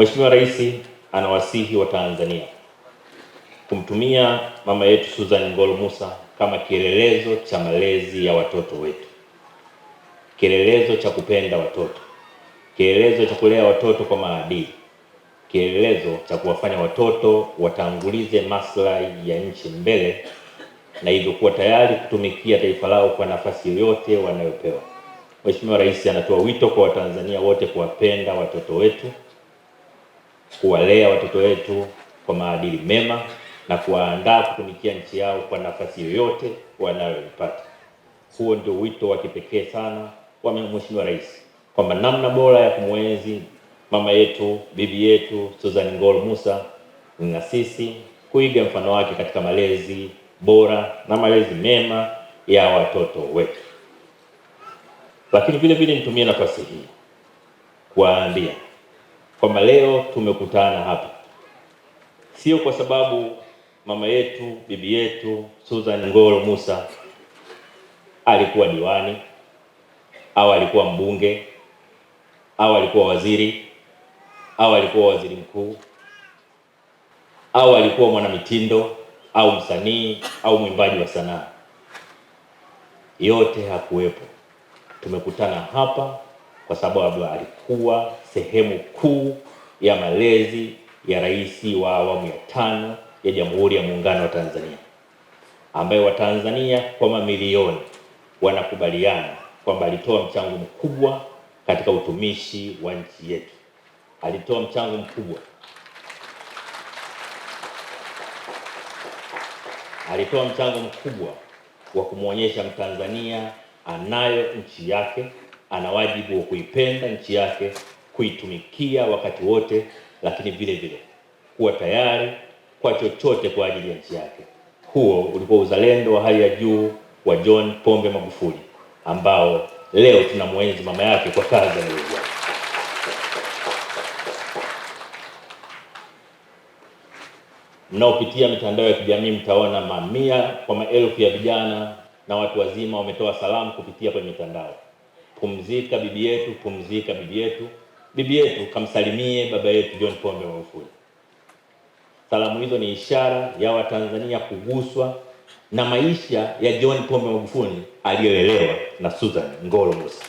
Mheshimiwa Rais anawasihi wa Tanzania kumtumia mama yetu Susan Ngolo Mussa kama kielelezo cha malezi ya watoto wetu, kielelezo cha kupenda watoto, kielelezo cha kulea watoto kwa maadili, kielelezo cha kuwafanya watoto watangulize maslahi ya nchi mbele na hivyo kuwa tayari kutumikia taifa lao kwa nafasi yoyote wanayopewa. Mheshimiwa Rais anatoa wito kwa Watanzania wote kuwapenda watoto wetu, kuwalea watoto wetu kwa maadili mema na kuwaandaa kutumikia nchi yao kwa nafasi yoyote wanayoipata. Huo ndio wito wa kipekee sana wa Mheshimiwa Rais, kwamba namna bora ya kumwenzi mama yetu, bibi yetu Susan Ngolo Mussa na sisi kuiga mfano wake katika malezi bora na malezi mema ya watoto wetu. Lakini vile vile nitumie nafasi hii kuwaambia kwamba leo tumekutana hapa sio kwa sababu mama yetu, bibi yetu Susan Ngolo Mussa alikuwa diwani au alikuwa mbunge au alikuwa waziri au alikuwa waziri mkuu au alikuwa mwanamitindo au msanii au mwimbaji wa sanaa. Yote hakuwepo. Tumekutana hapa kwa sababu alikuwa sehemu kuu ya malezi ya rais wa awamu ya 5 ya Jamhuri ya Muungano wa Tanzania, ambaye Watanzania kwa mamilioni wanakubaliana kwamba alitoa mchango mkubwa katika utumishi wa nchi yetu. Alitoa mchango mkubwa. Alitoa mchango mkubwa wa kumwonyesha Mtanzania anayo nchi yake, ana wajibu wa kuipenda nchi yake, kuitumikia wakati wote, lakini vile vile kuwa tayari kwa chochote kwa ajili ya nchi yake. Huo ulikuwa uzalendo wa hali ya juu wa John Pombe Magufuli, ambao leo tunamwenzi mama yake kwa kazi aliyofanya. Mnaopitia mitandao ya kijamii mtaona mamia kwa maelfu ya vijana na watu wazima wametoa salamu kupitia kwenye mitandao. Pumzika bibi yetu, pumzika bibi yetu. Bibi yetu kamsalimie baba yetu John Pombe Magufuli. Salamu hizo ni ishara ya Watanzania kuguswa na maisha ya John Pombe Magufuli aliyelelewa na Susan Ngolo Mussa.